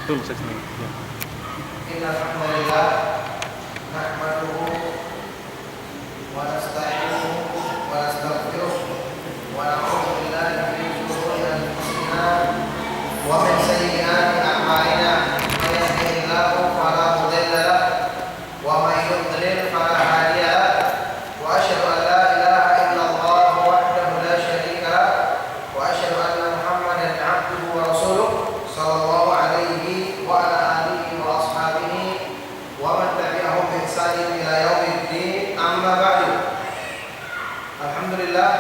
Betul, saya senang. Ya. Alhamdulillah, nahmaduhu wa nasta'inuhu wa nastaghfiruh wa na'udzu billahi min shururi anfusina wa min sayyiati a'malina. May yahdihillahu fala mudilla lahu wa may yudlil fala hadiya lahu. Wa asyhadu an la ilaha illallah wahdahu la syarika lahu wa asyhadu anna Muhammadan 'abduhu wa rasuluh sallallahu alaihi wa ala alihi wa ashabihi wa man tabi'ahum bi ihsanin ila yaumiddin, amma ba'du. Alhamdulillah,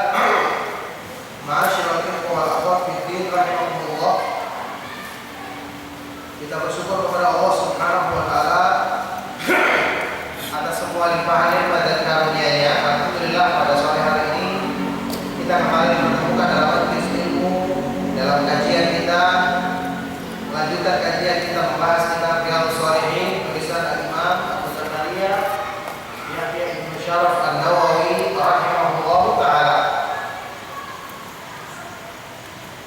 ma'asyiral ikhwah wal akhwat fid din rahimakumullah. Kita bersyukur kepada Allah Subhanahu wa taala atas semua limpahan nikmat dan karunia-Nya. Alhamdulillah, pada sore hari ini kita kembali menemukan dalam majelis ilmu, dalam kajian kita, melanjutkan kajian kita membahas kitab Riyadhus Shalihin tulisan Al-Imam Abu Zakaria Yahya bin Syaraf An-Nawawi rahimahullahu taala.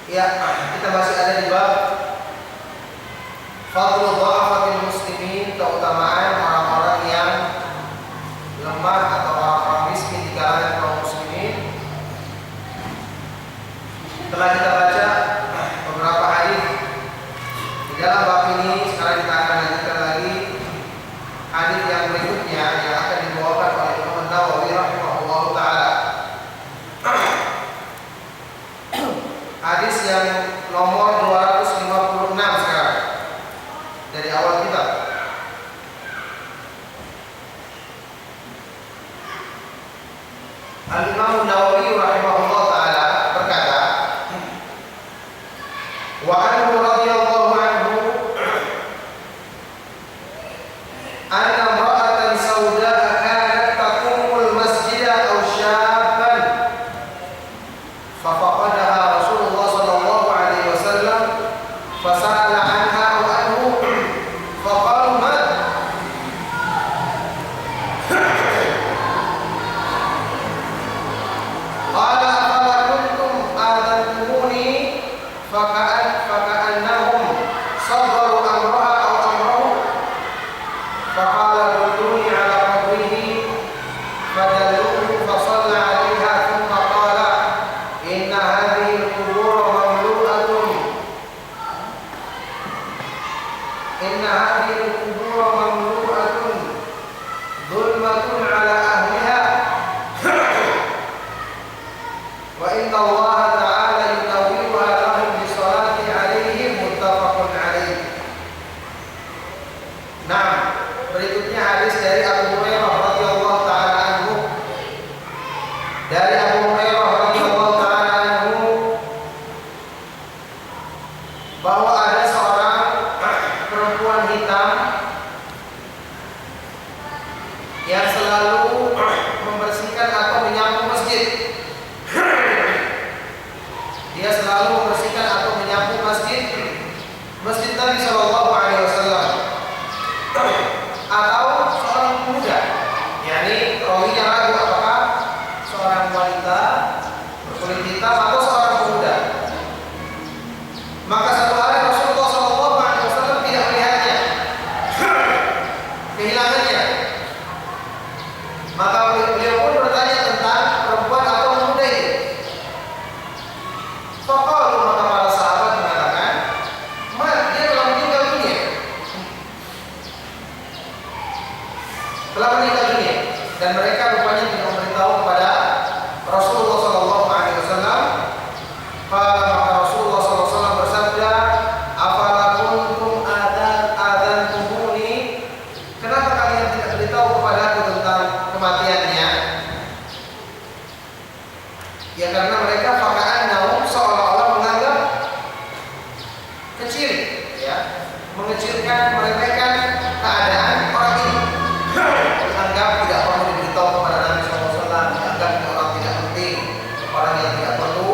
Ya, kita masih ada di bab Fadlu Dha'afatil Muslimin, keutamaan orang-orang yang lemah atau orang-orang miskin di kalangan kaum muslimin. Telah kita baca beberapa hadis di dalam bab ini. Sekarang kita akan lanjutkan lagi hadis yang berikutnya yang akan dibawakan oleh Imam Nawawi rahimahullah taala. Hadis yang nomor 256 sekarang dari awal kitab. Al-Imam Nawawi rahimahullah taala berkata, wa anhu radhiyallahu anhu anna imra'atan sauda'a kanat taqumul masjida aw syabban fa faqadaha Rasulullah sallallahu alaihi wasallam fa sa'ala anha wa anhu fa qala man qala afala kuntum adantumuni faka'annahum sabbaru amraha aw amrahu faqala dulluni ala qabrihi fadalluhu fasalla 'alaiha thumma qala inna hadhihi al-qubur mamlu'atun dhulmatun 'ala ahliha wa inna Allah ta'ala yunawwiruha lahum bi salati 'alaihim, muttafaqun 'alaih. Nah, berikutnya hadis dari Abu Hurairah radhiyallahu taala anhu. Dari Abu Hurairah radhiyallahu taala anhu bahwa ada seorang perempuan hitam yang selalu membersihkan atau menyapu masjid. Dia selalu membersihkan atau menyapu masjid Nabi Shallallahu Alaihi Wasallam. Atau seorang pemuda, yakni rawinya ragu apakah seorang wanita berkulit hitam atau seorang pemuda. Maka satu hari Rasulullah Shallallahu Alaihi Wasallam tidak melihatnya, kehilangannya. Maka beliau pun bertanya tentang perempuan atau pemuda itu. Faqalu, maka para sahabat mengatakan, dia telah meninggal dunia. Telah meninggal dunia. Dan mereka rupanya tidak memberitahu kepada Rasulullah sallallahu alaihi wasallam. Maka Rasulullah sallallahu alaihi wasallam bersabda, "Afala kuntum adantumuni?" Kenapa kalian tidak beritahu kepadaku tentang kematiannya? Ya karena mereka faka'annahum, seolah-olah menganggap kecil, ya, mengecilkan, meremehkan keadaan orang ini. Dianggap tidak perlu diberitahu kepada Nabi SAW, dianggap orang tidak penting, orang yang tidak perlu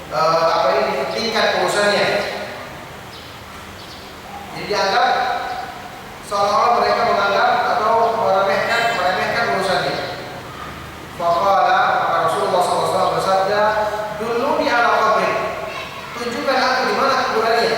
dipentingkan urusannya. Jadi dianggap seolah-olah mereka menganggap atau meremehkan urusannya. Faqala, maka Rasulullah SAW bersabda, "Dulluni ala qabri." Tunjukkan aku di mana kuburannya.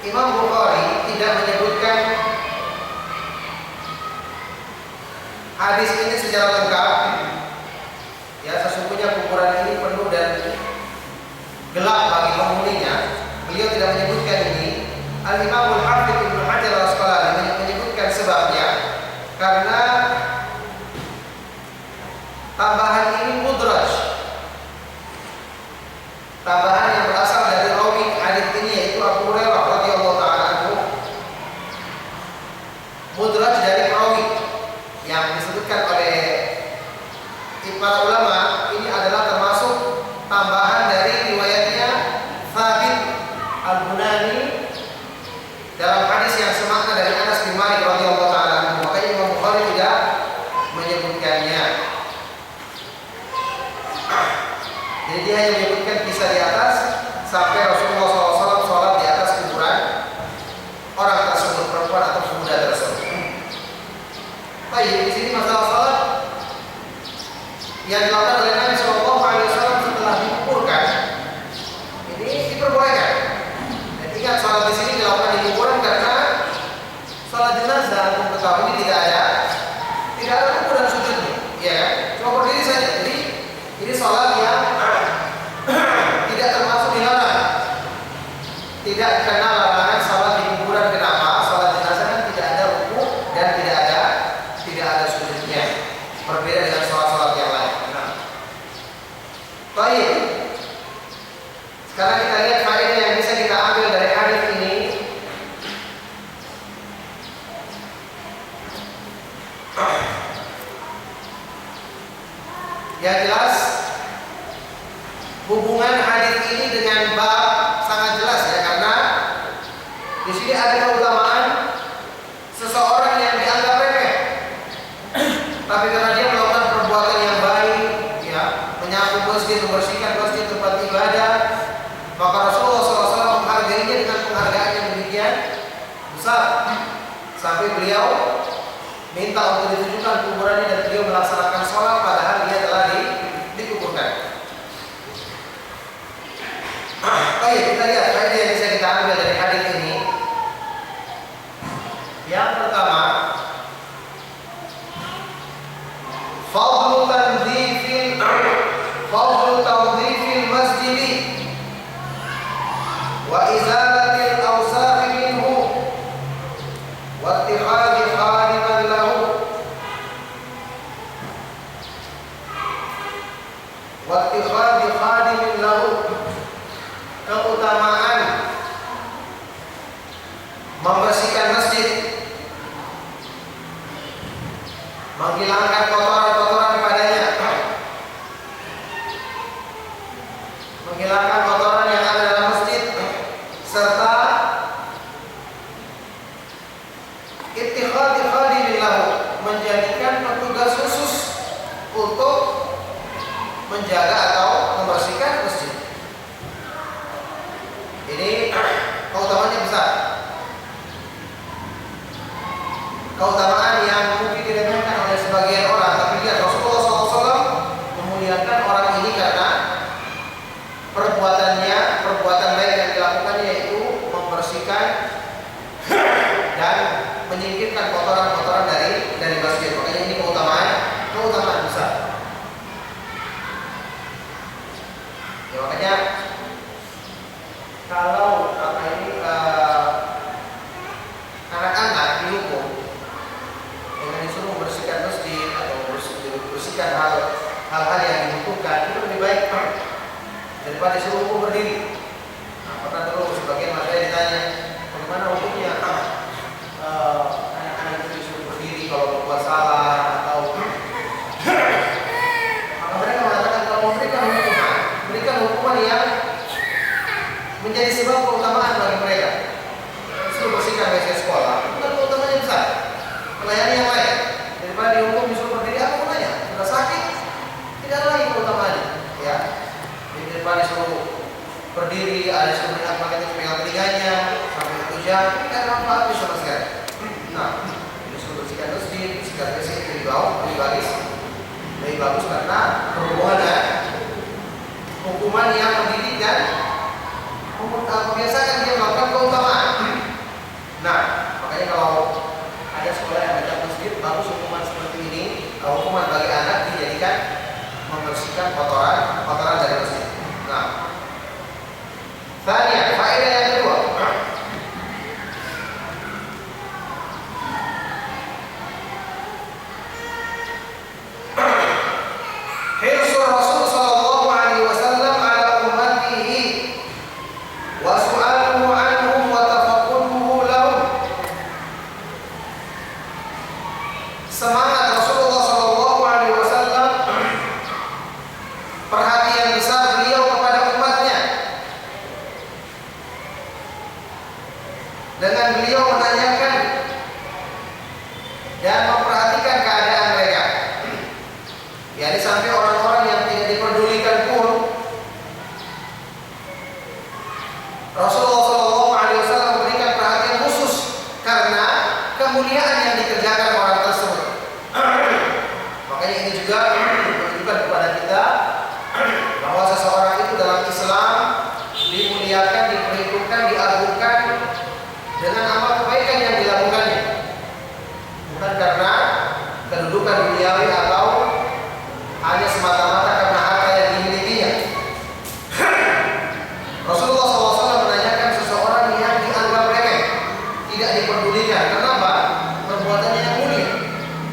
Imam Bukhari tidak menyebutkan hadis ini secara lengkap. Ya, sesungguhnya kuburan ini penuh dan gelap bagi penghuninya. Beliau tidak menyebutkan ini. Al-Imam Al-Hafidz Ibnu Hajar Al-Asqalani menyebutkan sebabnya karena tambahan ini mudraj. Tambahan yang berasal dari rawi hadis ini yaitu Abu Hurairah radhiyallahu taala anhu. Mudraj dari rawi yang disebutkan oleh para ulama ini adalah termasuk tambahan dari riwayatnya Thabit Al-Bunani dalam hadis yang semakna dari Anas bin Malik radhiyallahu taala anhu. Makanya Imam Bukhari tidak menyebutkannya. Jadi dia hanya menyebutkan kisah di atas sampai Rasulullah SAW sholat di atas kuburan orang tersebut, perempuan atau pemuda tersebut. Baik, di sini masalah sholat yang dilakukan oleh Nabi SAW setelah dikuburkan ini diperbolehkan. Dan ingat, sholat di sini dilakukan di kuburan karena sholat jenazah untuk ketahui ini tidak ada kuburan sujudnya, ya kan? Cuma berdiri saja. Jadi ini sholat yang tidak termasuk dilarang. Tidak dikenal larangan sholat di kuburan. Kenapa? Sholat jenazah kan tidak ada rukuk dan tidak ada sujudnya. Berbeda dengan sholat-sholat yang lain. Baik. Sekarang kita lihat faedah yang bisa kita ambil dari hadis ini. Yang jelas hubungan hadis ini dengan bab sangat jelas ya, karena di sini ada keutamaan seseorang yang dianggap remeh, tapi karena dia melakukan perbuatan yang baik, ya, menyapu masjid, membersihkan masjid, tempat ibadah, maka Rasulullah SAW menghargainya dengan penghargaan yang demikian besar sampai beliau minta untuk ditunjukkan kuburannya dan beliau melaksanakan sholat padahal dia telah dikuburkan. Baik, kita lihat faedah yang bisa kita ambil dari hadis ini. Yang pertama, fadlu tanzifil masjid wa izalatil awsakh minhu wa ittikhadhi khadiman lahu wa ittikhadhi khadimin lahu. Keutamaan membersihkan masjid, menghilangkan kotoran-kotoran padanya, menghilangkan kotoran yang ada dalam masjid, serta ittikhadhi khadimin lahu, menjadikan petugas khusus untuk menjaga atau membersihkan masjid. Ini keutamaannya besar. Keutamaan yang mungkin diremehkan oleh sebagian orang, tapi lihat Rasulullah SAW memuliakan orang ini karena perbuatan baik yang dilakukannya yaitu membersihkan dan menyingkirkan kotoran-kotoran dari masjid. Makanya ini keutamaan besar. Ya, makanya kalau anak-anak dihukum dengan disuruh membersihkan masjid atau membersihkan hal-hal yang dibutuhkan, itu lebih baik daripada disuruh hukum berdiri. Nah, pernah dulu sebagian masyarakat ditanya, bagaimana hukumnya anak-anak itu disuruh berdiri kalau berbuat salah atau maka mereka mengatakan kalau memberikan hukuman yang menjadi sebab keutamaan bagi mereka. Disuruh bersihkan WC sekolah, bukan keutamanya besar. Melayani yang lain daripada dihukum disuruh berdiri, apa gunanya? Sudah sakit, tidak ada lagi keutamaannya. Ya, daripada disuruh berdiri, ada disuruh melihat pakai itu pegang telinganya sampai 1 jam, tidak ada manfaatnya sama sekali. Nah, disuruh bersihkan masjid, bersihkan WC lebih bagus karena berhubungan dengan hukuman yang mendidik dan membiasakan dia melakukan keutamaan. dengan beliau menanyakan dan memperhatikan keadaan mereka. Ya, sampai orang-orang yang tidak dipedulikan pun Rasulullah SAW memberikan perhatian khusus karena kemuliaan yang dikerjakan orang tersebut. Makanya ini juga menunjukkan kepada kita bahwa seseorang itu dalam Islam dimuliakan, diperhitungkan, diagungkan dengan amal kebaikan yang dilakukannya, bukan karena kedudukan duniawi atau hanya semata-mata karena harta yang dimilikinya. Rasulullah SAW menanyakan seseorang yang dianggap remeh, tidak diperdulikan. Kenapa? Perbuatannya yang mulia,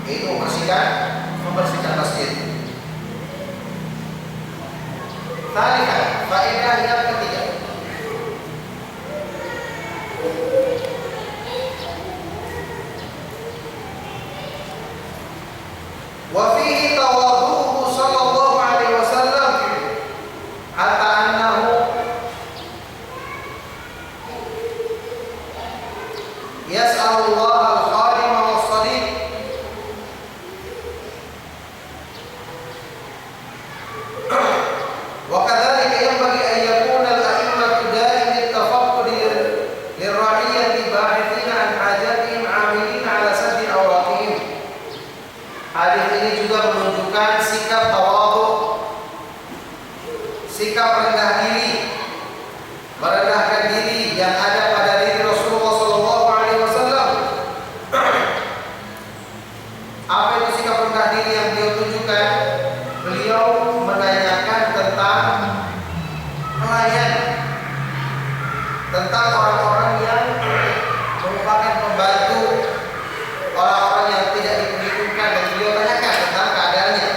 yaitu membersihkan masjid. Talikan, faedah yang ketiga. Wa fihi tawadhu'uhu sallallahu alaihi wasallam hatta annahu yas'alu Allah al-khadim was-sadiq wa kadzalika yanbaghi an yakuna al-a'immatu da'im at-tafaqqud lir-ra'iyyati bahithina an hajatihim 'amilin 'ala saddi awraqihim. Hadis ini juga menunjukkan sikap tawadhu, sikap rendah diri, merendahkan diri yang ada pada diri Rasulullah SAW. Apa itu sikap rendah diri yang beliau tunjukkan? Beliau menanyakan tentang pelayan, tentang orang-orang yang merupakan pembantu, orang-orang yang tidak diperhitungkan, dan beliau tanyakan tentang keadaannya.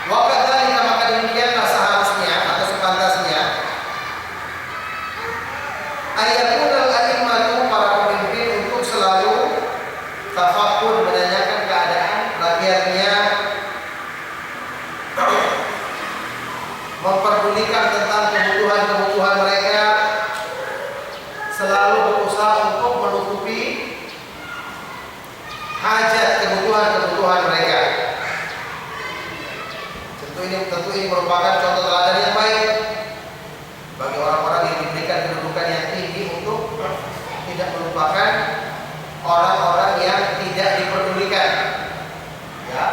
Wakadzalika, maka demikianlah seharusnya atau sepantasnya ayakunal a'immatu, para pemimpin, untuk selalu tafakkur, menanyakan keadaan rakyatnya, memperdulikan tentang kebutuhan-kebutuhan mereka, selalu berusaha untuk menutupi hajat kebutuhan-kebutuhan mereka. Tentu ini merupakan contoh teladan yang baik bagi orang-orang yang diberikan kedudukan yang tinggi untuk tidak melupakan orang-orang yang tidak diperdulikan. Ya,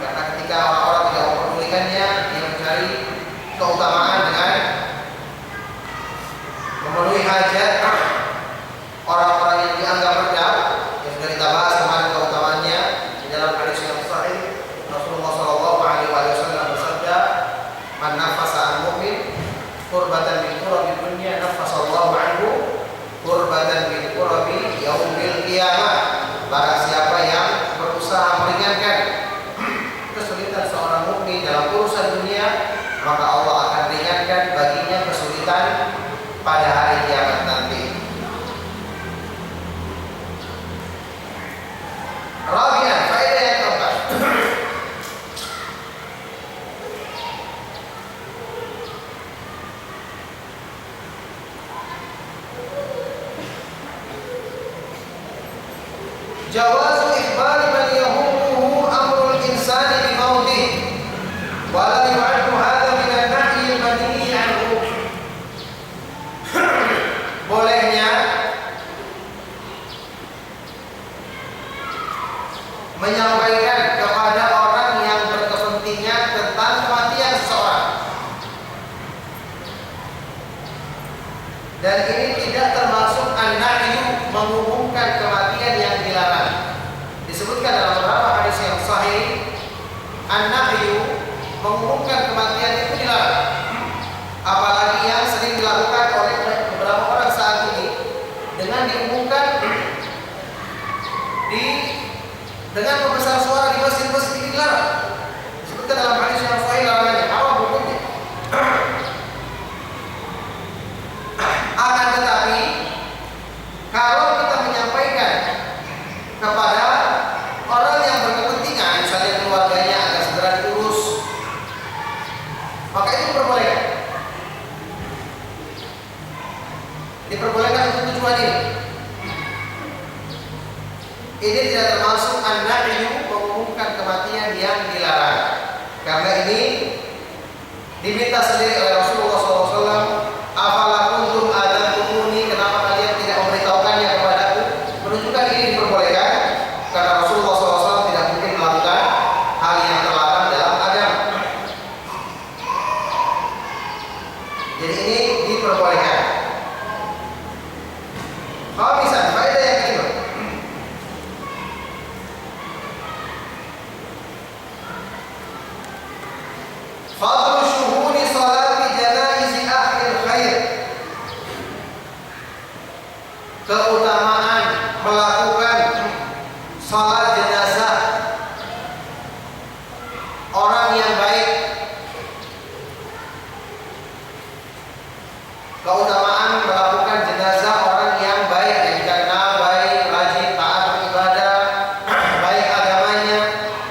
karena ketika orang-orang tidak memperdulikannya, dia mencari keutamaan dengan memenuhi hajat orang-orang yang dianggap rendah, yang sudah kita bahas kemarin keutamaannya di dalam hadis yang sahih. Rasulullah SAW bersabda, "Man nafasa an mu'min kurbatan min kurabi dunya, nafasallahu anhu kurbatan min kurabi yaumil qiyamah." Barang siapa yang berusaha meringankan kesulitan seorang mukmin dalam urusan dunia, maka Allah akan ringankan baginya kesulitan pada hari kiamat nanti. Rabi'an, faedah yang keempat. Jawazu ikhbari man yahumuhu amrul insani bi mautih wa la yu'addu hadha min an-nahyi al-manhi anhu. Bolehnya menyampaikan kepada orang yang berkepentingan tentang kematian seseorang, dan ini tidak termasuk an-nahyu, mengumumkan kematian yang dilarang. Disebutkan dalam beberapa hadis yang sahih, an-nahyu, mengumumkan kematian itu dilarang. Apalagi yang sering dilakukan oleh beberapa orang saat ini dengan diumumkan dengan membesar suara di masjid-masjid, ini dilarang. Disebutkan dalam hadis yang sahih larangannya, haram hukumnya. Akan tetapi kalau kita menyampaikan kepada orang yang berkepentingan, misalnya keluarganya agar segera diurus, maka itu diperbolehkan. Diperbolehkan untuk tujuan ini. Ini tidak termasuk an-nahyu, mengumumkan kematian yang dilarang. Karena ini diminta sendiri oleh Rasulullah SAW. Afala kuntum adzantumuni, kenapa kalian tidak memberitahukannya kepadaku? Menunjukkan ini diperbolehkan karena Rasulullah SAW tidak mungkin melakukan hal yang terlarang dalam agama. Jadi ini diperbolehkan. Khamisan, faedah yang kedua. Fadlu syuhudi salati janaizi ahlil khair. Keutamaan melakukan salat jenazah orang yang baik. Keutamaan melakukan jenazah orang yang baik, yang karena baik, rajin, taat beribadah, baik agamanya.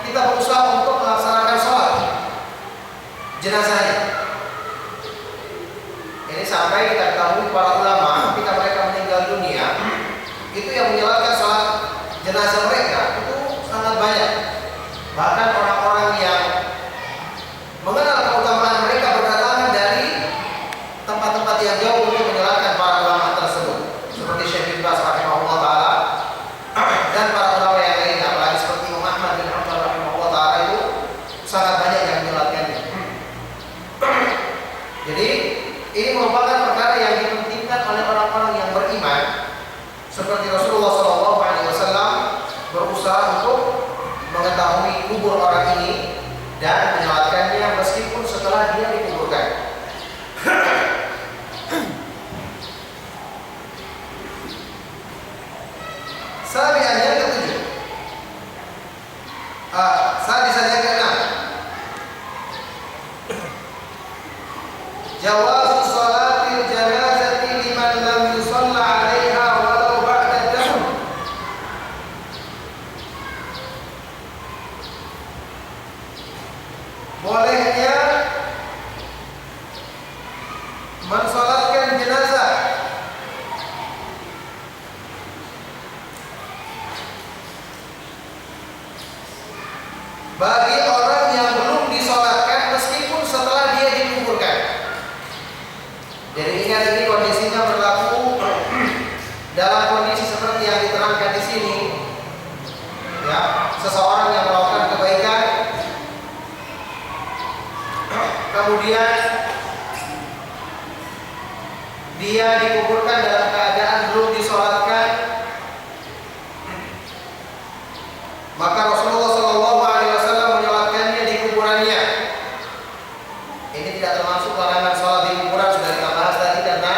Kita berusaha untuk melaksanakan sholat jenazahnya. Ini sampai kita ketahui para ulama ketika mereka meninggal dunia, itu yang menyalatkan sholat jenazah mereka itu sangat banyak. Bahkan orang-orang yang mengenal keutamaan mereka berdatangan dari tempat-tempat yang jauh untuk menyalatkan para ulama tersebut, seperti Syekh bin Baz rahimahullah taala dan para ulama yang lainnya, apalagi seperti Imam Ahmad bin Hanbal rahimahullah taala, itu sangat banyak yang menyalatkannya. Jadi ini merupakan perkara yang dipentingkan oleh orang-orang yang beriman, seperti Rasulullah SAW berusaha untuk mengetahui kubur orang ini dan menyalatkannya meskipun setelah dia dikuburkan. Sabian yang ketujuh, sadisan yang keenam, jawazu sholatil janazati liman lam yusalla 'alaiha walau ba'da dahr. Bolehnya mensolatkan jenazah bagi orang yang belum disolatkan meskipun setelah dia dikuburkan. Jadi ingat, ini kondisinya berlaku dalam kondisi seperti yang diterangkan di sini. Ya, seseorang yang melakukan kebaikan, kemudian dia dikuburkan dalam keadaan belum disolatkan, maka Rasulullah SAW menyolatkannya di kuburannya. Ini tidak termasuk larangan sholat di kuburan, sudah kita bahas tadi, karena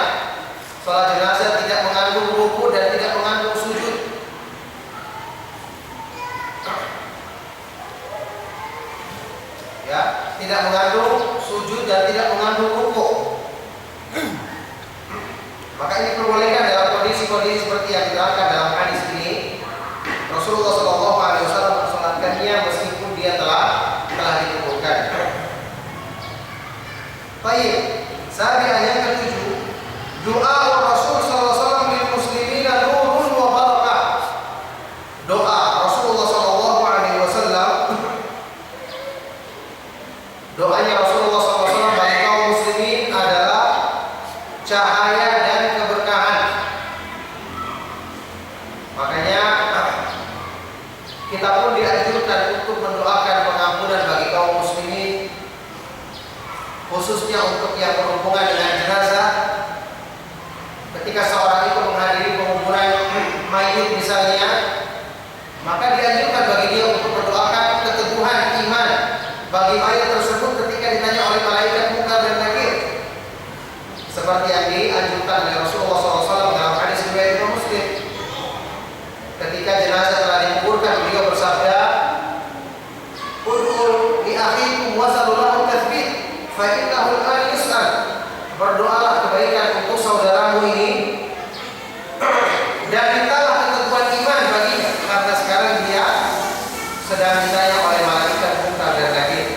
sholat jenazah tidak mengandung ruku dan tidak mengandung sujud. Ya, tidak mengandung sujud dan tidak mengandung ruku. Maka ini diperbolehkan dalam kondisi-kondisi seperti yang diterangkan dalam hadis ini. Rasulullah SAW mensolatkannya meskipun dia telah dikuburkan. Baik, sabian yang ketujuh, doa Rasul SAW lil muslimina nurun wa barakah. Doa Rasulullah SAW, doanya Rasulullah SAW bagi kaum muslimin adalah cahaya dan keberkahan. Makanya kita pun dianjurkan untuk mendoakan pengampunan bagi kaum muslimin, khususnya untuk yang berhubungan dengan jenazah. Ketika seorang itu menghadiri penguburan mayit misalnya, maka dianjurkan bagi dia untuk mendoakan keteguhan iman bagi mayit tersebut ketika ditanya oleh malaikat munkar dan nakir, seperti yang dianjurkan oleh Rasulullah SAW dalam hadis riwayat Imam Muslim. Ketika jenazah telah dikuburkan, beliau bersabda, "Ud'u li akhikum wasallallahu tathbit, fa innahu al-an yus'al." Berdoalah kebaikan untuk saudaramu ini dan mintalah keteguhan iman baginya, karena sekarang dia sedang ditanya oleh malaikat munkar dan nakir.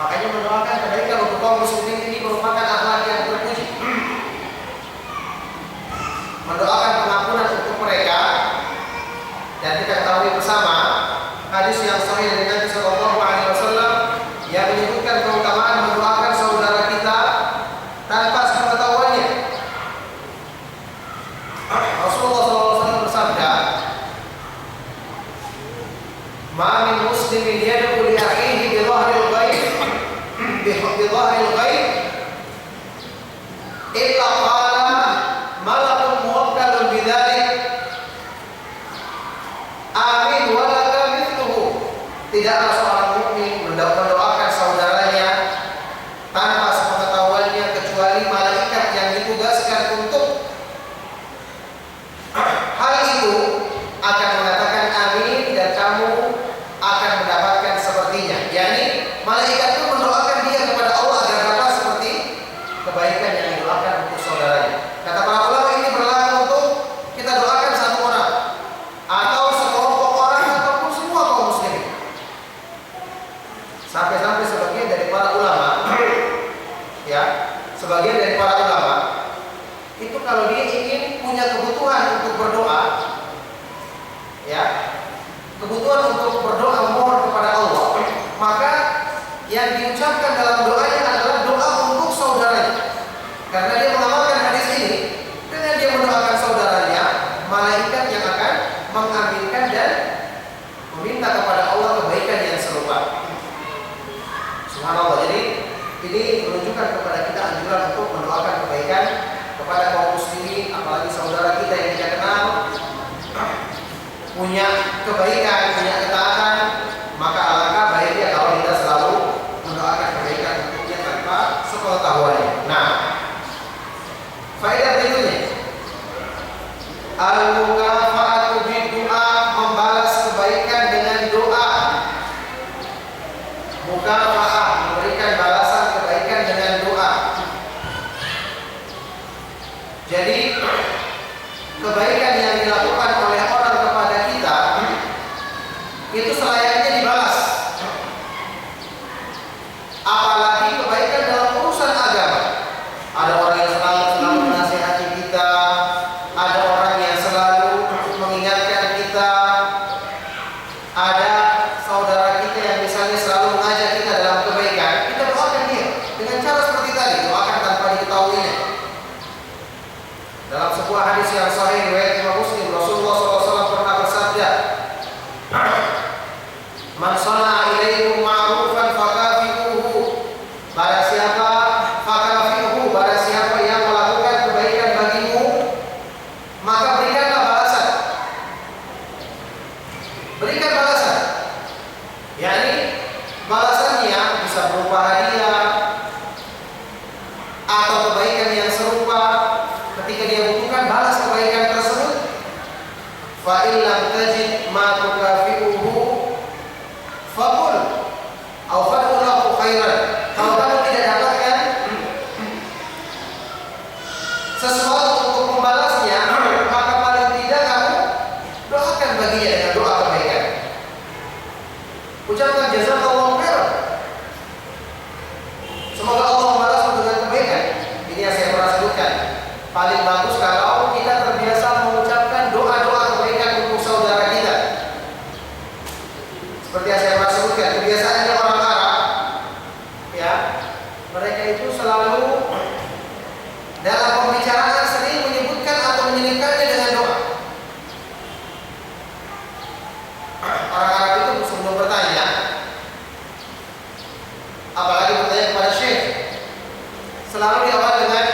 Makanya mendoakan kebaikan untuk kaum muslimin ini merupakan akhlak yang tanpa sepengetahuannya. Rasulullah SAW bersabda, "Ma min muslimin yad'u li akhihi bi dhahril ghaib illa qala malakun muwakkalun bidzalik amin wa laka mithluhu." Tidaklah seorang mukmin mendoakan saudaranya tanpa sepengetahuannya kecuali malaikat yang ditugaskan untuk hal itu akan mengatakan amin dan kamu akan mendapatkan sepertinya. Yani malaikat itu mendoakan dia kepada Allah agar dapat seperti kebaikan yang didoakan untuk saudaranya. Kata para ulama, ini berlaku untuk kita doakan satu orang atau sekelompok orang ataupun semua kaum muslimin. Sampai-sampai sebagian dari para ulama ya, sebagian dari para ulama itu kalau dia ingin punya kebutuhan untuk berdoa, ya, kebutuhan untuk berdoa memohon kepada Allah, maka yang diucapkan dalam doanya adalah doa untuk saudaranya. Karena dia mengamalkan hadis ini, dengan dia mendoakan saudaranya, malaikat yang akan mengaminkan dan meminta kepada Allah kebaikan yang serupa. Subhanallah. Jadi ini menunjukkan kepada kita anjuran untuk mendoakan kebaikan kepada kaum muslimin, apalagi saudara kita yang kita kenal punya kebaikan, punya ketaatan, maka alangkah baiknya kalau kita selalu mendoakan kebaikan untuknya tanpa sepengetahuannya. Nah, faedah berikutnya, al-mukafa'atu bid-du'a, membalas kebaikan dengan doa. Mukafa'ah, memberikan balasan kebaikan dengan doa. Jadi kebaikan yang dilakukan oleh orang kepada kita itu selayaknya dibalas. Apalagi kebaikan dalam urusan agama. Ada orang yang selalu menasihati kita, ada orang yang selalu mengingatkan kita, ada saudara kita yang misalnya selalu mengajak kita dalam kebaikan. Kita doakan dia dengan cara seperti tadi, doakan tanpa diketahuinya. Dalam sebuah hadis yang sahih riwayat Imam Muslim, Rasulullah SAW pernah bersabda, "Man shana'a ilaikum ma'rufan fakafi'uhu." Barang siapa fakafi'uhu, barang siapa yang melakukan kebaikan bagimu, maka berikanlah balasan. Berikan balasan. Yani balasannya bisa berupa hadiah atau kebaikan yang serupa. Ketika dia butuhkan, balas kebaikan tersebut. Fa illam tajid ma tukafi'uhu faqul aw faqul lahu khairan. Kalau kamu tidak dapatkan sesuatu untuk membalasnya, maka paling tidak kamu doakan baginya dengan doa kebaikan. Ucapkan jazakallahu khairan. Semoga Allah membalasmu dengan kebaikan. Ini yang saya pernah sebutkan. Paling bagus kalau kita terbiasa mengucapkan doa-doa kebaikan untuk saudara kita. Seperti yang saya pernah sebutkan, kebiasaannya orang Arab, ya, mereka itu selalu dalam pembicaraan sering menyebutkan atau menyelipkannya dengan doa. Orang Arab itu sebelum bertanya, apalagi bertanya kepada syekh, selalu diawali dengan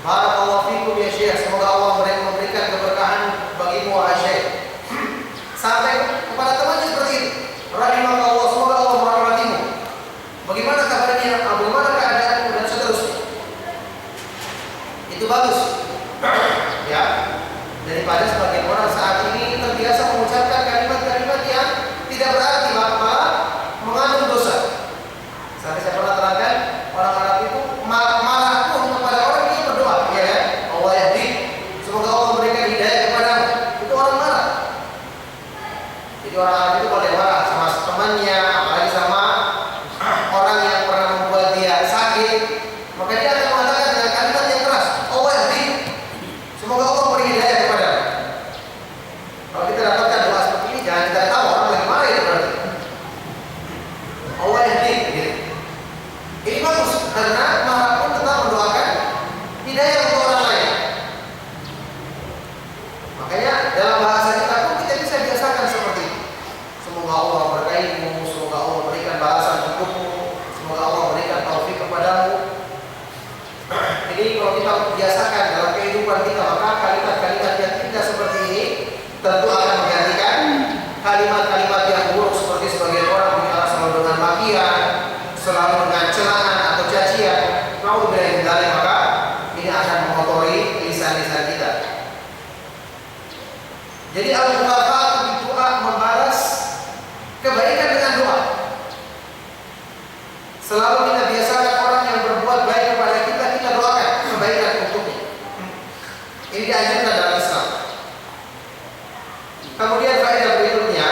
barakallahu fikum ya syekh, semoga Allah memberikan keberkahan bagimu wahai syekh. Sampai kepada temannya seperti itu, rahimakallah, semoga Allah merahmatimu. Bagaimana kabarnya? Bagaimana keadaanmu dan seterusnya. Itu bagus. Ya, daripada sebagian orang saat ini terbiasa mengucapkan kalimat-kalimat yang tidak berarti, malah mengandung dosa. Sampai saya pernah terangkan, orang Arab itu marah pun kepada orang yang berdoa, ya kan? Allah yahdi, semoga Allah memberikan hidayah kepadamu. Itu orang marah. Jadi orang Arab itu kalau marah sama temannya, apalagi sama orang yang pernah membuat dia sakit, maka dia akan mengatakan dengan kalimat yang keras, Allah yahdi, semoga Allah memberi hidayah kepadamu. Kalau kita dapatkan ini kalau kita biasakan dalam kehidupan kita, maka kalimat-kalimat yang tidak seperti ini tentu akan menggantikan kalimat-kalimat yang buruk, seperti sebagian orang bicara selalu dengan makian, selalu dengan celaan atau cacian. Naudzubillah min dzalik, maka ini akan mengotori lisan-lisan kita. Jadi al-muwafaqah doa, membalas kebaikan dengan doa. Selalu kita biasakan orang yang berbuat baik kepada kita, kita doakan kebaikan untuknya. Ini dianjurkan dalam Islam. Kemudian faedah berikutnya,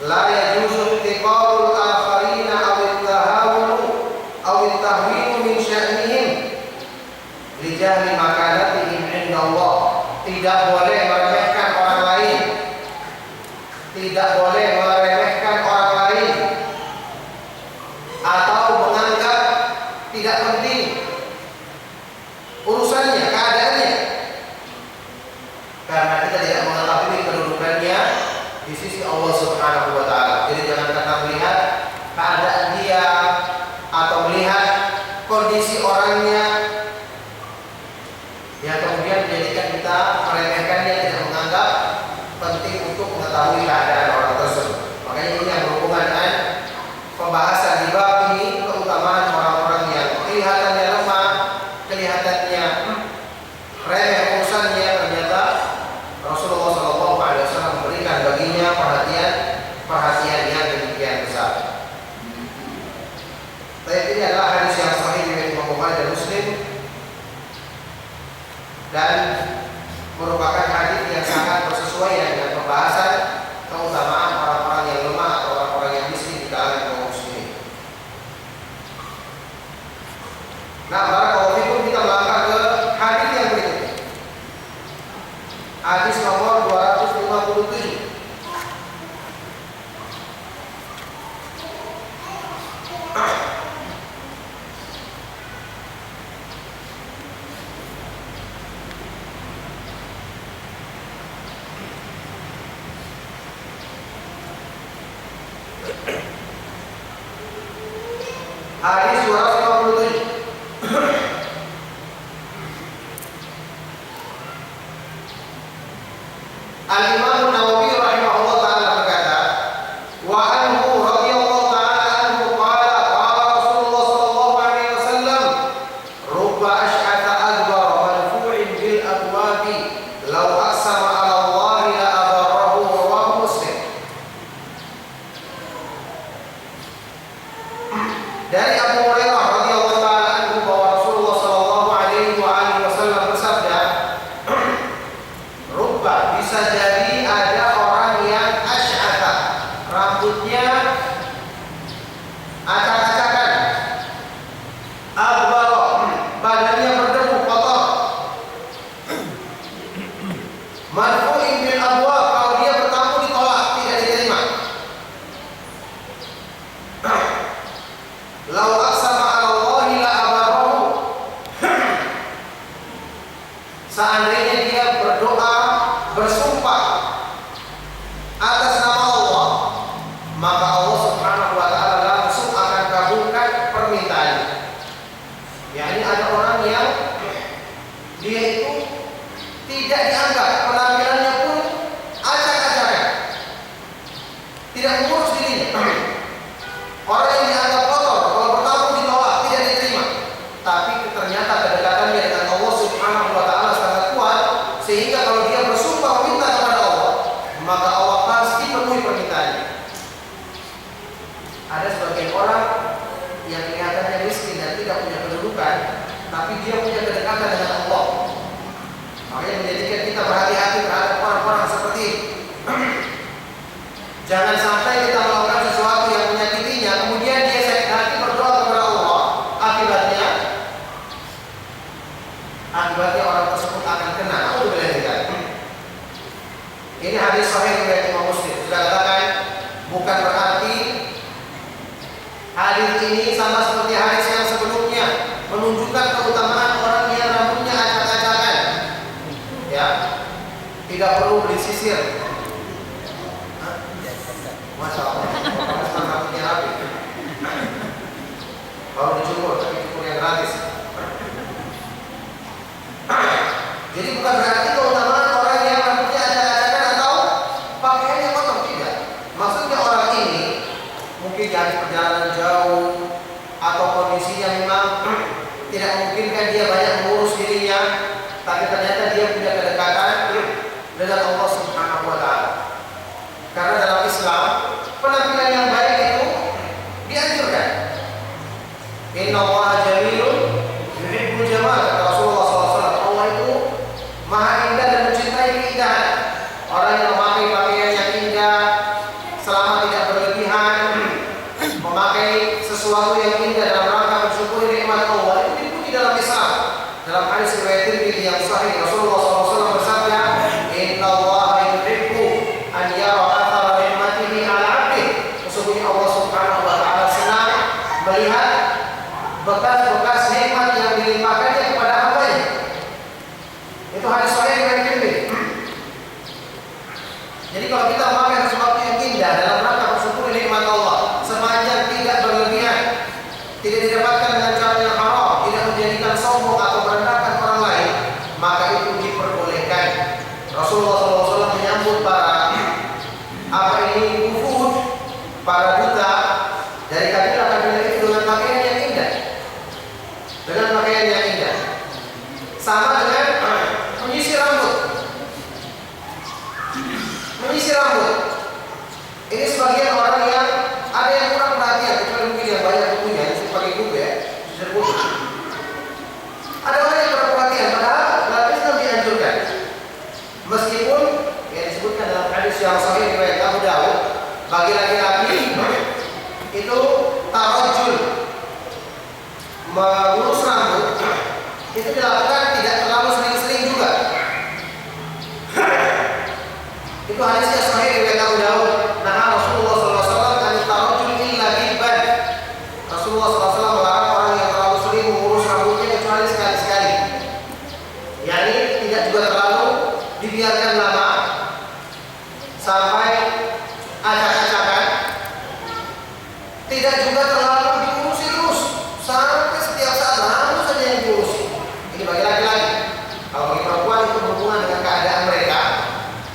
la yajuzu ihtiqarul akharina aw at-tahawunu aw at-tahwinu min sya'nihim li jahli makanatihim 'inda Allah. Tidak boleh meremehkan orang lain. Tidak boleh meremehkan orang lain atau menganggap tidak penting urusannya, keadaannya, karena kita tidak mengetahui kedudukannya di sisi Allah Subhanahu wa taala. Jadi jangan kita melihat keadaan dia atau melihat kondisi orangnya yang kemudian menjadikan kita meremehkannya, tidak menganggap penting untuk mengetahui keadaan orang tersebut. Makanya ini yang berhubungan dengan pembahasan di bab ini, keutamaan orang-orang yang kelihatannya lemah, kelihatannya remeh urusannya, ternyata Rasulullah SAW memberikan baginya perhatian yang demikian besar. Tapi ini adalah hadis yang sahih dari Imam Bukhari dan Muslim, dan merupakan hadis yang sangat bersesuaian dengan pembahasan keutamaan orang-orang yang lemah atau orang-orang yang miskin di kalangan kaum muslimin. Nah, barakallahu fikum, kita melangkah ke hadis yang berikutnya. Hadis nomor 257. Hadis 257. Al-Imam Nawawi rahimahullah ta'ala berkata, wa anhu radhiyallahu ta'ala anhu qala qala Rasulullah sallallahu alaihi wasallam, rubba ash'ata adbara marfu'in bil abwabi law aqsama 'ala Allah la abarrahu, rawahu Muslim. Dari Abu Hurairah radhiyallahu ta'ala anhu bahwa Rasulullah sallallahu alaihi wasallam bersabda, rubba, bisa jadi ada orang yang asy'ata, rambutnya acak-acakan, adbara, badannya berdebu kotor, marfu'in bil abwab, kalau dia bertamu ditolak, tidak diterima. Lau aqsama 'ala Allahi la abarahu, seandainya dia berdoa, bersumpah atas nama Allah, maka Allah Subhanahu wa ta'ala langsung akan kabulkan permintaannya. Yani ada orang yang dia itu tidak dianggap, penampilannya pun acak-acakan, tidak mengurus dirinya. Orang yang dianggap kotor, kalau bertamu ditolak, tidak diterima. Tapi ternyata kedekatannya dengan Allah Subhanahu wa ta'ala sangat kuat, sehingga kalau dia bersumpah meminta kepada Allah, maka Allah pasti penuhi permintaannya. Ada sebagian orang yang kelihatannya miskin dan tidak punya kedudukan, tapi dia punya kedekatan dengan Allah. Makanya menjadikan kita berhati-hati terhadap orang-orang seperti ini. Jangan sampai kita melakukan sesuatu yang menyakitinya, kemudian dia sakit hati berdoa kepada Allah, akibatnya orang tersebut akan kena. Ini hadis sahih riwayat Imam Muslim. Sudah katakan, bukan berarti hadis ini sama seperti hadis yang sebelumnya menunjukkan keutamaan orang yang rambutnya acak-acakan. Ya, tidak perlu disisir. Masya Allah, rambutnya rapi. Kalau dicukur, tapi cukur yang gratis. Jadi bukan berarti keutamaan orang yang rambutnya acak-acakan atau pakaiannya kotor, tidak. Maksudnya orang ini mungkin dari perjalanan jauh atau kondisinya memang tidak memungkinkan dia banyak mengurus dirinya, tapi ternyata dia punya kedekatan dengan Allah Subhanahu wa taala. Karena dalam Islam penampilan yang baik itu dianjurkan. Inna Allah jamilun yuhibbul jamal, kata Rasulullah SAW. Allah itu maha indah dan mencintai keindahan. Orang yang memakai pakaian yang indah selama tidak berlebihan, memakai sesuatu yang indah dalam rangka mensyukuri nikmat Allah, itu dipuji dalam Islam. Dalam hadis riwayat Tirmidzi yang sahih, Rasulullah SAW bersabda, Inna Allah yuhibbu an yara athara nikmatihi ala 'abdihi. Sesungguhnya Allah Subhanahu wa taala senang melihat bekas-bekas nikmat yang dilimpahkannya kepada hambanya. Itu hadis sahih riwayat Tirmidzi. Jadi kalau kita memakai sesuatu yang indah dalam rangka bersyukur nikmat Allah, sepanjang tidak berlebihan, tidak didapatkan dengan cara yang haram, tidak menjadikan sombong atau merendahkan orang lain, maka itu diperbolehkan. Rasulullah SAW menyambut para wufud, para duta dari kabilah-kabilah itu dengan pakaian yang indah, dengan pakaian yang indah, sama dengan menyisir rambut. Menyisir rambut ini sebagian orang yang ada yang kurang perhatian, kecuali mungkin yang banyak bukunya, yang pakai buku ya, sisir buku. Ada orang yang kurang perhatian, padahal dalam Islam dianjurkan. Meskipun yang disebutkan dalam hadis yang sahih riwayat Abu Dawud, bagi laki-laki itu tarajul, mengurus rambut, itu dilakukan tidak terlalu sering-sering juga. Itu hadisnya sahih riwayat Abu Dawud. Nah, Rasulullah SAW kan tarajul illa ghibban. Rasulullah SAW melarang orang yang terlalu sering mengurus rambutnya kecuali sekali-sekali. Yani tidak juga terlalu dibiarkan lama sampai acak-acakan. Tidak juga terlalu diurusi terus sampai setiap saat harus saja yang diurusi. Ini bagi laki-laki. Kalau bagi perempuan itu berhubungan dengan keadaan mereka.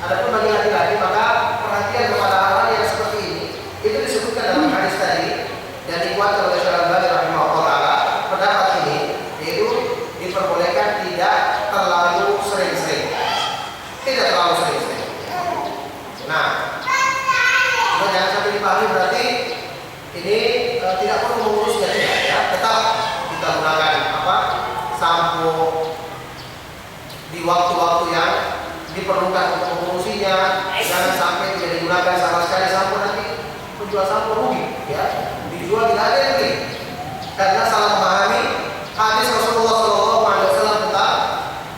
Adapun bagi laki-laki maka perhatian kepada hal-hal yang seperti ini itu disebutkan dalam hadis tadi dan dikuatkan oleh Syekh Al-Albani rahimahullah taala. Pendapat ini yaitu diperbolehkan tidak terlalu sering-sering. Tidak terlalu sering-sering. Nah, jangan sampai dipahami berarti ini tidak perlu mengurusnya, tidak ya. Tetap kita gunakan sampo di waktu-waktu yang diperlukan untuk mengurusinya. Jangan sampai tidak digunakan sama sekali sampo, nanti penjual sampo rugi ya. Dijual tidak ada yang beli. Karena salah memahami hadis Rasulullah SAW tentang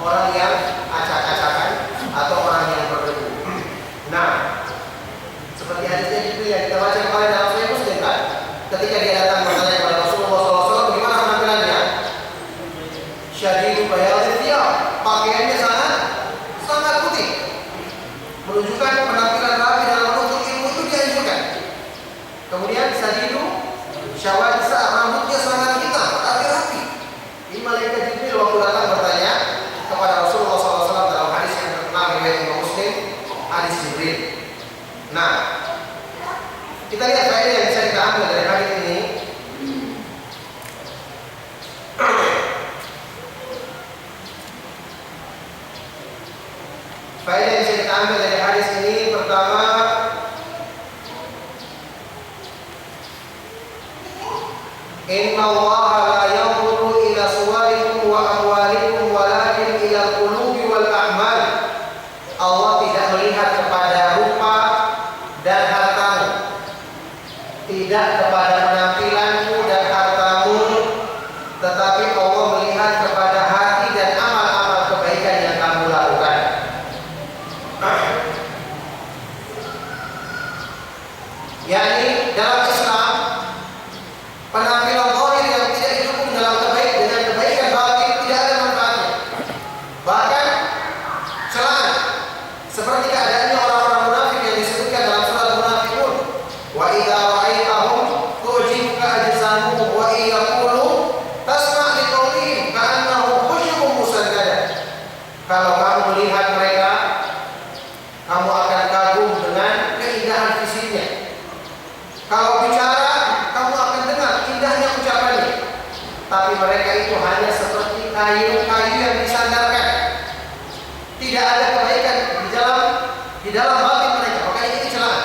orang yang acak-acakan atau orang yang berdebu. Nah, seperti hadisnya itu yang kita baca kemarin dalam Sahih Muslim kan, ketika dia datang bertanya kepada Rasulullah SAW, bagaimana penampilannya? Syadidu bayadil thiyab, pakaiannya sangat putih, menunjukkan penampilan rapi dalam menuntut ilmu itu dianjurkan. Kemudian syadidu syawal nisa, rambutnya sangat hitam, rapi. Ini malaikat Jibril waktu datang bertanya kepada Rasulullah SAW dalam hadis yang terkenal riwayat Imam Muslim, hadis Jibril. Nah, kita lihat faedah yang bisa kita ambil dari hadis ini. Faedah yang bisa kita ambil dari hadis ini, pertama, Inna Allah la yanzuru ila suwarikum wa amwalikum walakin ila al-qulubi wal a'mal. Allah tidak melihat kepada rupa dan hartamu, hanya seperti kayu-kayu yang disandarkan. Tidak ada kebaikan di dalam batin mereka. Makanya ini celaan.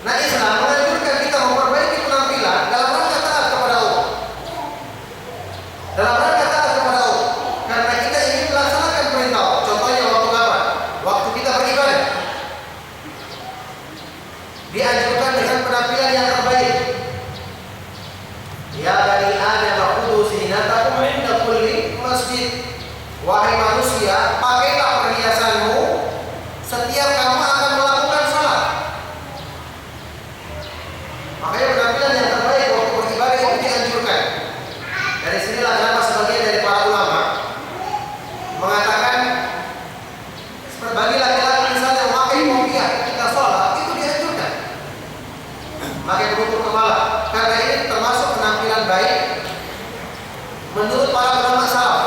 Nah, Islam menganjurkan kita memperbaiki penampilan dalam rangka taat kepada Allah. Dalam rangka taat kepada Allah. Karena kita ingin melaksanakan perintah Allah. Contohnya waktu kapan? Waktu kita beribadah. Dianjurkan dengan penampilan yang terbaik. Ya bani Adam khudhu zinatakum 'inda kulli masjid. Wahai manusia, pakailah perhiasanmu setiap kamu akan melakukan salat. Makanya penampilan yang terbaik waktu beribadah itu dianjurkan. Dari sinilah kenapa sebagian dari para ulama mengatakan bagi laki-laki misalnya memakai kopiah ketika sholat itu dianjurkan. Pakai penutup kepala, karena ini termasuk penampilan baik menurut para ulama salaf.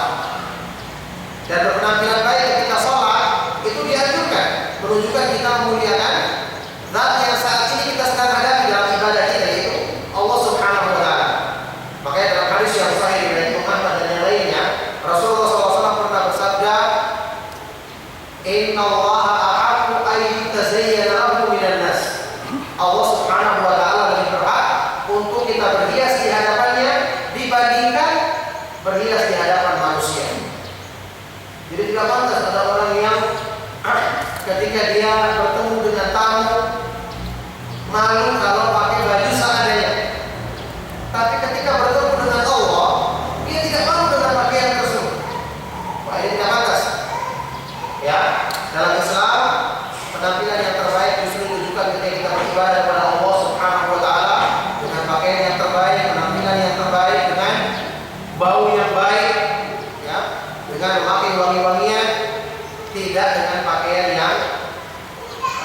Dan berpenampilan baik ketika sholat itu dianjurkan, menunjukkan kita memuliakan zat yang saat ini kita sedang hadapi dalam ibadah kita, yaitu Allah Subhanahu wa Ta'ala. Makanya dalam hadis yang sahih dari Muhammad dan yang lainnya, Rasulullah SAW pernah bersabda, Inna Allah ahabbu an yutazayyana lahu minan nas. Allah Subhanahu wa Ta'ala lebih berhak untuk kita berhias di hadapannya dibandingkan berhias di hadapan manusia. Jadi tidak pantas ada orang yang ketika dia bertemu dengan tamu malu kalau pakai baju seadanya. Tapi ketika bertemu dengan Allah, dia tidak malu dengan pakaian tersebut. Wah, ini tidak pantas. Ya, dalam Islam penampilan yang terbaik justru ditujukan ketika kita beribadah kepada Allah Subhanahu wa Ta'ala dengan pakaian yang terbaik, penampilan yang terbaik, dengan bau yang baik, ya, dengan memakai wangi-wangian, tidak dengan pakaian yang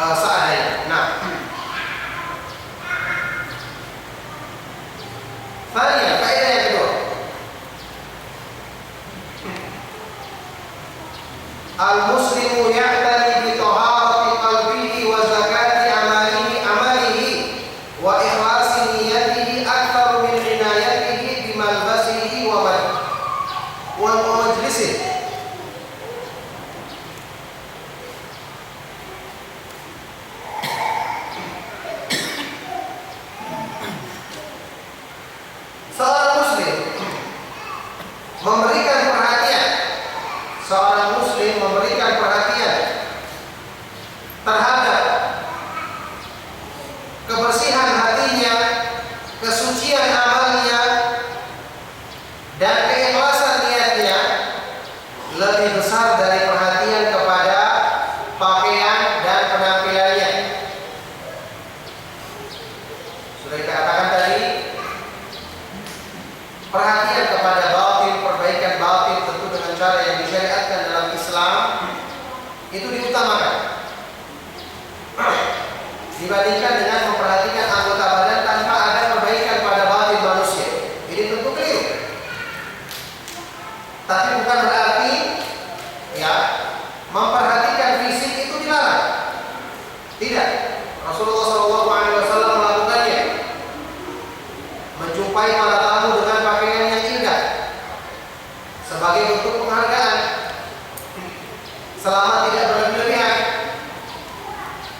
seadanya. Nah, faedah yang kedua, al-muslimu ya'tani bi taharati qalbihi wa zakati amalihi wa ikhlasi niyyatihi akthar min inayatihi bi malbasihi wa majlisihi. Seorang muslim memberikan perhatian terhadap kebersihan hatinya, kesucian amalnya, dan keikhlasan niatnya lebih besar dari perhatian kepada pakaian dan penampilannya. Sudah kita katakan tadi, perhatian kepada batin, perbaikan batin tentu dengan cara yang disyariatkan dalam Islam itu diutamakan dibandingkan dengan memperhatikan anggota badan tanpa ada perbaikan pada batin manusia. Ini tentu keliru. Tapi bukan berarti ya memperhatikan fisik itu dilarang. Tidak. Rasulullah SAW melakukannya. Menjumpai para tamu dengan pakaian yang indah sebagai bentuk penghargaan selama tidak berlebihan.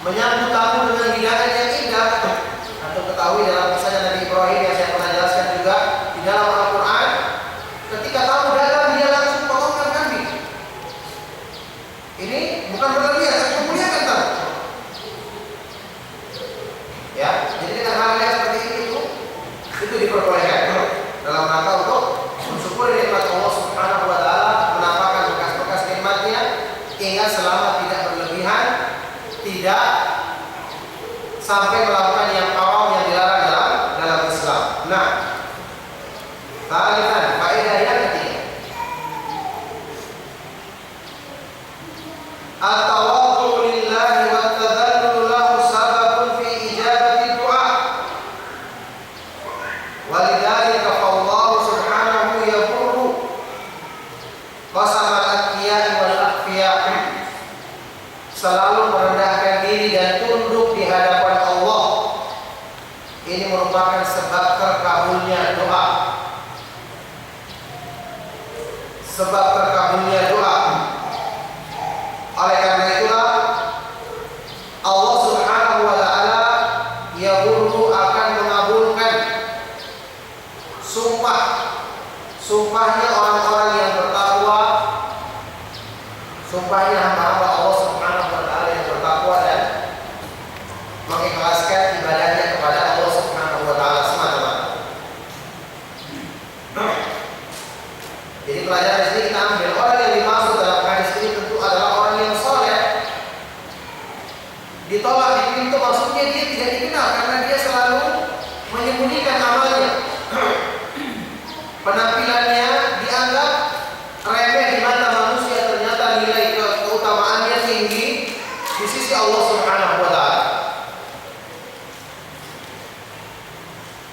Menyambut tamu dengan hidangan yang indah. Atau ketahui dalam kisahnya Nabi Ibrahim yang saya pernah jelaskan juga di dalam Al-Quran, ketika tamu datang dia langsung potongkan kambing. Ini bukan berlebihan, tapi memuliakan tamu. Ya, jadi dengan hal yang seperti itu diperbolehkan dalam rangka untuk mensyukuri nikmat Allah Subhanahu wa Ta'ala, menampakkan bekas-bekas nikmatnya. Ingat, selama tidak berlebihan, tidak sampai melakukan yang haram yang dilarang dalam Islam. Nah, faedah yang ketiga, at-tawadhu lillahi wa tadhallulu lahu sababun fi ijabati du'a. Walidzalika fallahu subhanahu yaqulu qasama al-atqiya wal akhfiya. Selalu merendahkan diri dan tunduk di hadapan Allah. Ini merupakan sebab terkabulnya doa. sebab terkabulnya doa. Oleh karena itulah Allah Subhanahu wa taala akan mengabulkan sumpahnya orang-orang yang bertakwa, sumpahnya hamba-hamba Allah Subhanahu wa taala yang bertakwa dan mengikhlaskan ibadahnya kepada Allah Subhanahu wa taala semata-mata. Jadi pelajaran di sini kita ambil orang yang dimaksud dalam hadis ini tentu adalah orang yang soleh. Ditolak di pintu maksudnya dia tidak dikenal karena dia selalu menyembunyikan amalnya. Penampilannya dianggap remeh di mata manusia, ternyata nilai keutamaannya tinggi di sisi Allah Subhanahu wa taala.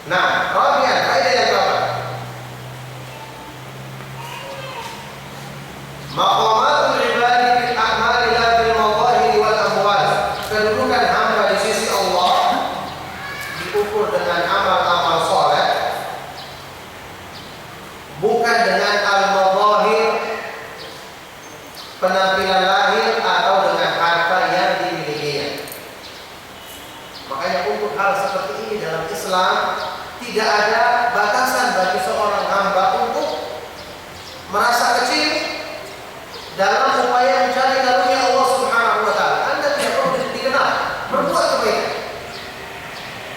Nah, rabi'an, faedah yang keempat. Maqamatul ibadi fil a'mali la bil madahir wal amwal. Kedudukan hamba di sisi Allah diukur dengan amal-amal soleh, bukan dengan al-madahir, penampilan lahir atau dengan harta yang dimilikinya. Makanya untuk hal seperti ini dalam Islam tidak ada batasan bagi seorang hamba untuk merasa kecil dalam upaya mencari karunia Allah Subhanahu wa taala. Anda tidak perlu dikenal, berbuat kebaikan.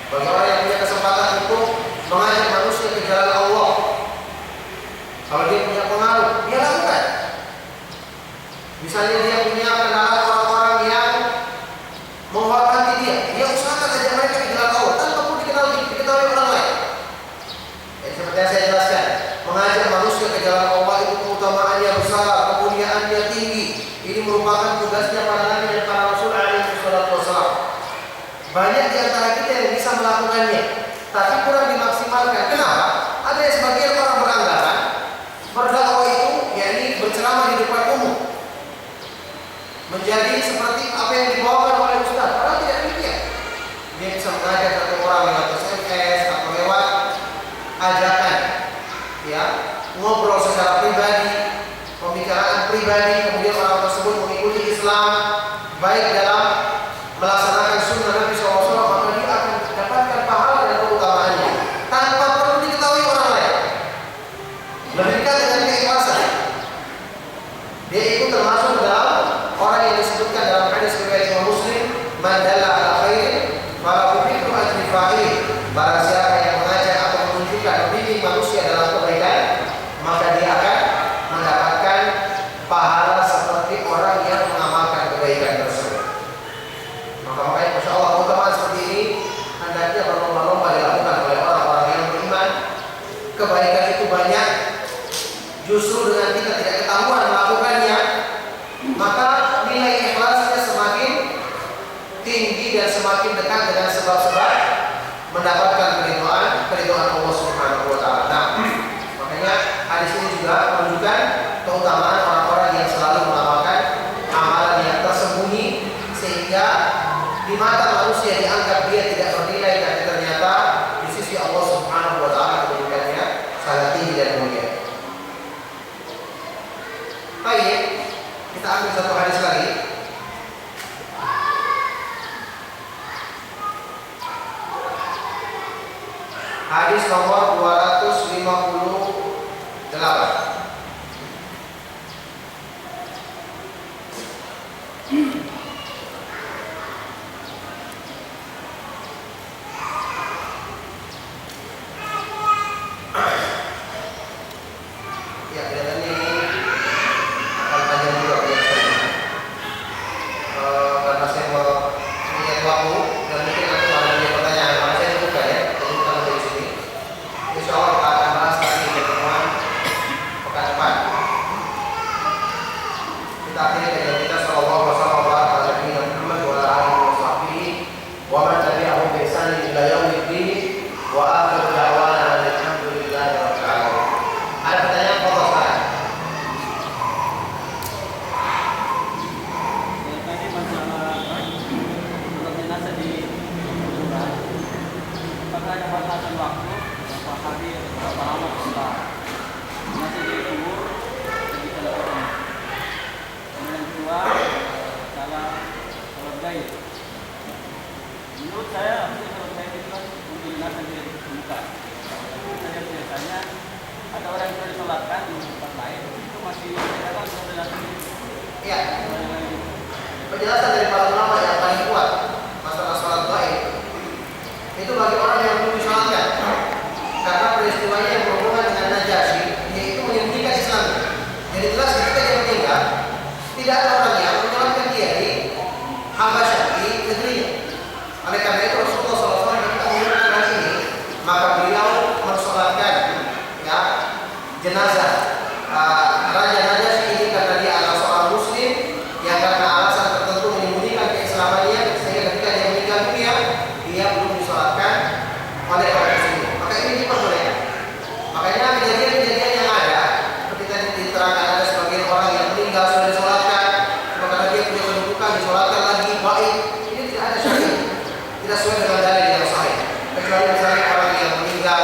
Bagi orang yang punya kesempatan untuk mengajak manusia ke jalan Allah, kalau dia punya pengaruh, dia lakukan. Misalnya dia punya kenalan orang-orang yang menghormati dia usahakan ajak mereka ke jalan Allah tanpa perlu diketahui orang lain. Seperti yang saya jelaskan, mengajak manusia ke jalan Allah itu keutamaannya besar, kemuliaannya tinggi. Ini merupakan tugasnya para nabi dan para rasul alaihi wassalatu wassalam. Banyak di antara kita yang bisa melakukannya, tapi kurang dimaksimalkan. Kenapa? Ada yang sebagian orang beranggapan berdakwah itu yakni berceramah di depan umum, menjadi seperti apa yang dibawakan oleh ustaz. Padahal tidak demikian. Dia bisa mengajak satu orang lewat SMS atau lewat ajakan, ya, ngobrol secara pribadi, pembicaraan pribadi, kemudian orang tersebut mengikuti Islam baik dalam melaksanakan sunnah Nabi SAW, maka dia akan mendapatkan pahala dan keutamaannya tanpa perlu diketahui orang lain. Lebih dekat dengan keikhlasan. Dia itu termasuk dalam orang yang disebutkan dalam hadis riwayat Imam Muslim, man dalla ala khairin falahu mithlu ajri fa'il. Barang siapa yang mengajak atau menunjukkan membimbing manusia dalam kebaikan, maka dia akan mendapatkan pahala seperti orang yang mengamalkan kebaikan tersebut. Makanya Masya Allah, keutamaan seperti ini hendaknya berlomba-lomba dilakukan oleh orang-orang yang beriman. Kebaikan itu banyak, justru dengan kita tidak ketahuan melakukannya, maka nilai ikhlasnya semakin tinggi dan semakin dekat dengan sebab-sebab mendapatkan keridhaan Allah Subhanahu wa taala. Nah, makanya hadis ini juga menunjukkan keutamaan orang-orang yang selalu mengamalkan amalan yang tersembunyi sehingga di mata manusia dianggap dia tidak bernilai, dan ternyata di sisi Allah Subhanahu wa taala kedudukannya sangat tinggi dan mulia. Baik, kita ambil satu hadis lagi. Hadis nomor 258. Ya, kelihatannya ini akan panjang juga biasanya. Karena saya mau mengingat waktu dan mungkin nanti ada pertanyaan, maka saya buka ya. Jadi kita dari sini. Insya Allah kita akan bahas lagi di pertemuan pekan depan. Kita akhiri dengan kita sallallahu alaihi wasallam wa ala alihi wa sahbihi wa man tabi'ahum bi ihsan ila yaumiddin wa akhiru da'wana alhamdulillahi rabbil alamin. Ada pertanyaan, Pak Ustaz? Ya, penjelasan dari para ulama yang paling kuat masalah sholat gaib itu bagi orang yang belum disolatkan, karena peristiwanya yang berhubungan dengan Najasyi, yaitu menyembunyikan Islam. Jadi jelas ketika dia meninggal, tidak ada orang yang menyolatkan dia di Habasyah, di negerinya. Oleh karena itu Rasulullah SAW ketika menggunakan hal ini, maka beliau mensolatkan ya jenazah Raja Najasyi ini karena dia adalah seorang Muslim yang karena alasan tertentu menyembunyikan keislamannya, sehingga ketika dia meninggal dunia dia belum disolatkan oleh kaum muslimin. Maka ini diperbolehkan. Makanya kejadian-kejadian yang ada seperti tadi diterangkan, ada sebagian orang yang meninggal sudah disolatkan, karena dia punya kedudukan disolatkan lagi, baik. Ini tidak ada syariat, tidak sesuai dengan dalil yang sahih. Kecuali misalnya orang yang meninggal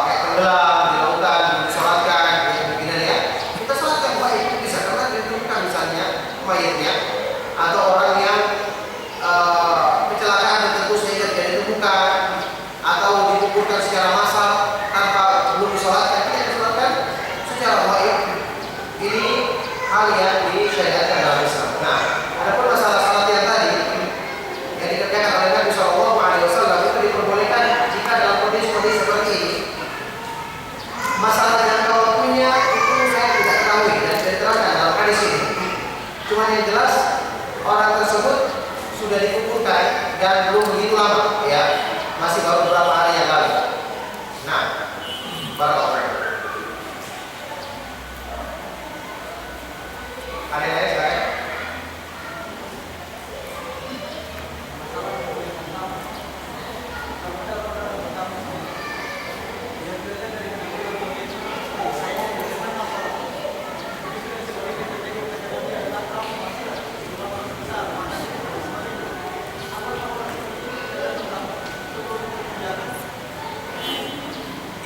kayak tenggelam di lautan disolatkan, ya begini ya. Kita solatkan baik bisa karena ditemukan misalnya mayatnya, atau orang yang kecelakaan tertentu sehingga tidak ditemukan, atau dikuburkan secara massal tanpa belum disolatkan, tidak disolatkan secara baik. Ini hal yang disyariatkan dalam Islam. Nah, adapun masalah salat yang tadi yang dikerjakan oleh Nabi SAW itu diperbolehkan jika dalam kondisi-kondisi seperti ini. Masalah jangka waktunya itu saya tidak ketahui dan tidak diterangkan dalam hadis ini. Cuma yang jelas orang tersebut sudah dikuburkan dan belum begitu lama, ya, masih baru beberapa hari yang lalu. Nah, barakallahu. Ada yang lain silakan.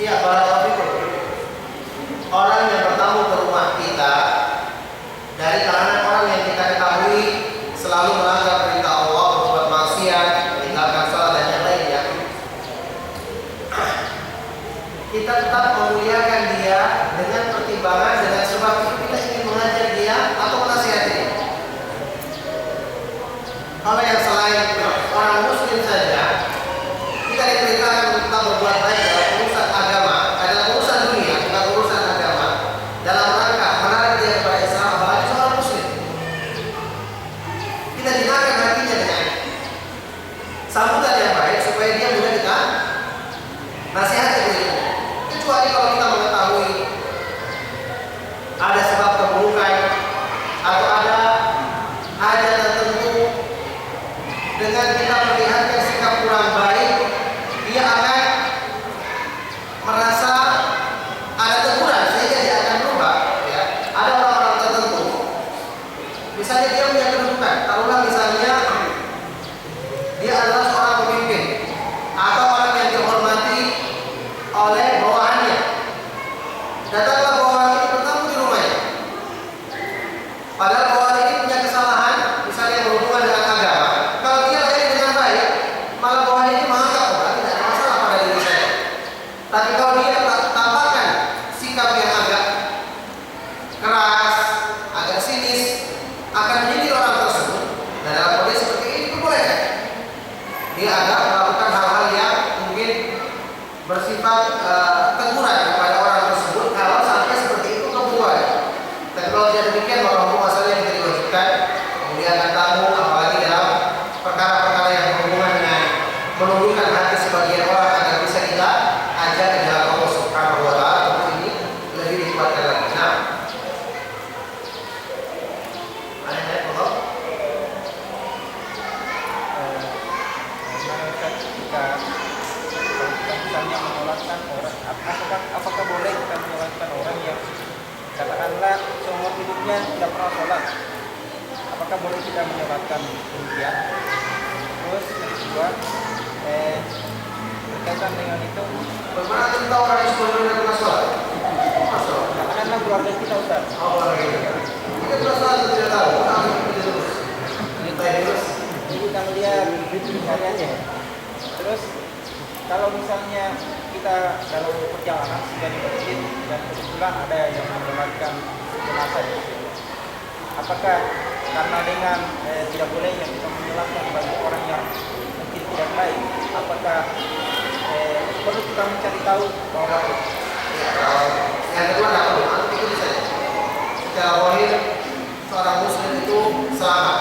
Iya, barakallahu fikum. Orang yang bertamu ke rumah kita dari kalangan orang yang kita ketahui selalu melanggar perintah Allah, berbuat maksiat, meninggalkan salat dan yang lainnya, kita tetap memuliakan dia dengan pertimbangan, dengan sebab itu kita ingin mengajar dia atau menasihati dia. Kalau yang selain orang muslim saja, kita diperintahkan untuk tetap berbuat baik dalam urusan agama, dalam urusan dunia, bukan urusan agama, dalam rangka menarik dia kepada Islam, apalagi seorang muslim. Kita jinakkan hatinya dengan sambutan yang baik supaya dia mudah kita nasihati begitu. Kecuali kalau kita mengetahui ada sebab keburukan atau ada hajat tertentu, dengan kita melihatkan sikap kurang baik, dia akan merasa ada teguran sehingga dia akan berubah. Ya. Ada orang-orang tertentu, misalnya dia punya kedudukan, taruhlah misalnya dia adalah seorang pemimpin atau orang yang dihormati oleh bawahannya. Datanglah bawahan ini bertamu di rumahnya. Padahal bawahan ini punya kesalahan, misalnya berhubungan dengan agama. Kalau dia layani dengan baik, malah bawahan ini menganggap tidak ada masalah pada diri saya. Tapi kalau dia tampakkan sikap yang agak keras, agak sinis, akan menjadi orang tersebut. Dan dalam kondisi seperti ini diperbolehkan. Dia agak melakukan hal-hal yang mungkin bersifat teguran kepada orang tersebut kalau sampai seperti itu kebutuhan. Tapi kalau tidak demikian, maka hukum asalnya tidak diwajibkan memuliakan tamu, apalagi dalam perkara-perkara yang berhubungan dengan menundukkan hati sebagian orang agar bisa kita ajak ke jalan Allah Subhanahu wa taala. Tentu ini lebih dikuatkan lagi. Nah, ada yang lain, Bapak? Ketika misalnya menyolatkan orang, apakah boleh kita menyolatkan orang yang katakanlah seumur hidupnya tidak pernah sholat? Apakah boleh kita menyolatkan demikian? Terus yang kedua, berkaitan dengan itu, Bagaimana tentang orang yang sudah pernah sholat? katakanlah keluarga kita, Ustaz. Oh, kita pernah sholat tidak tahu. Jadi kita melihat cari aja. Terus kalau misalnya kita dalam perjalanan dari masjid dan kebetulan ada yang menyolatkan jenazah di situ. Apakah karena dengan tidak bolehnya kita menyolatkan bagi orang yang mungkin tidak baik, apakah perlu kita mencari tahu bahwa yang kedua tidak perlu, ikuti saja. Secara wahid seorang muslim itu selamat,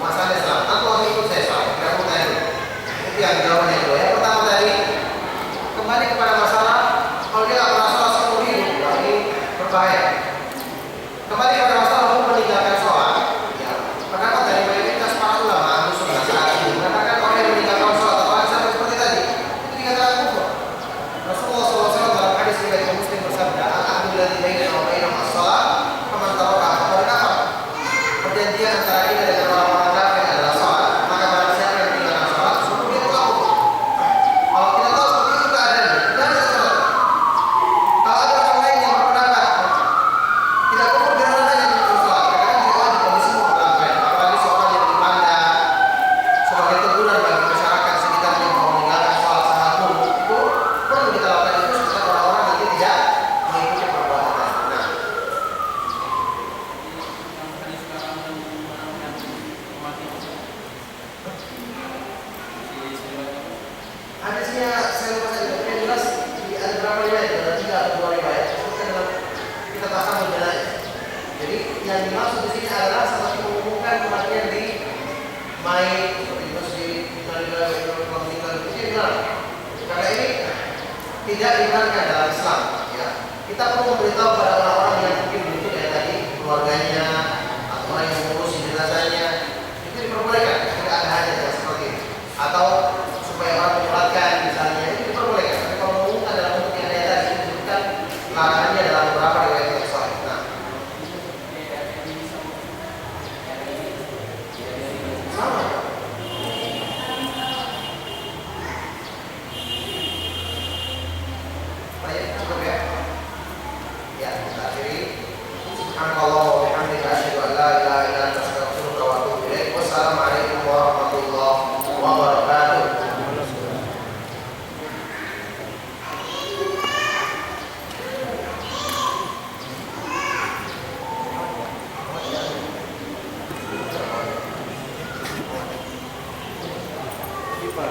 masalahnya selamat. Atau orang ikut saya selamat, tidak perlu tanya dulu. Itu yang jawabannya dulu. Yang pertama tadi kembali kepada masalah kalau dia tidak pernah sholat seumur hidup, wah ini berbahaya. Kembali kepada masalah hukum meninggalkan sholat. Ya, pendapat dari mayoritas para ulama ahli sunnah saat ini mengatakan orang yang meninggalkan sholat atau sama seperti tadi itu dikatakan kufur. Rasulullah SAW dalam hadis riwayat Muslim bersabda, "Alhamdulillah bainana wa bainahum as-shalah, faman tarakaha faqad kafar." Perjanjian antara kita dengan orang-orang kafir adalah sholat, maka barang siapa yang meninggalkan sholat, sungguh dia telah kufur. Kalau kita tahu seperti itu keadaannya, tidak ada sholat. Kalau ada orang lain yang berpendapat tidak kufur, biar orang lain yang kufur sholat. Kadang-kadang tidak wajib bagi semua melakukan, apalagi seorang yang dipandang sebagai teguran bagi masyarakat sekitar yang mau meninggalkan sholat sangat buruk, itu perlu kita lakukan itu supaya orang-orang nanti tidak mengikuti perbuatan tersebut. Nah, hadisnya saya lupa saja, tapi yang jelas ada berapa riwayat? Ada 3 atau 2 riwayat. Sebutkan dalam kita tasawuf jenazah. Jadi yang dimaksud di sini adalah salah satu mengumumkan kematian di mayit seperti masjid, itu dilarang. Karena ini tidak dibenarkan dalam Islam. Ya. Kita perlu memberitahu pada orang-orang yang mungkin butuh kayak tadi keluarganya atau orang yang mengurusi jenazahnya, itu diperbolehkan. Tidak ada hajat yang seperti itu. Atau supaya orang menyolatkan misalnya, itu diperbolehkan. Tapi kalau mengumumkan dalam bentuk yang ada tadi, disebutkan larangannya dalam beberapa riwayat yang sahih. Nah, sama. Baik, cukup ya. Ya, kita akhiri. Subhanallah wa bihamdihi asyhadu an la ilaha illa anta astaghfiruka wa atubu ilaik. Wassalamualaikum warahmatullahi wabarakatuh. Pak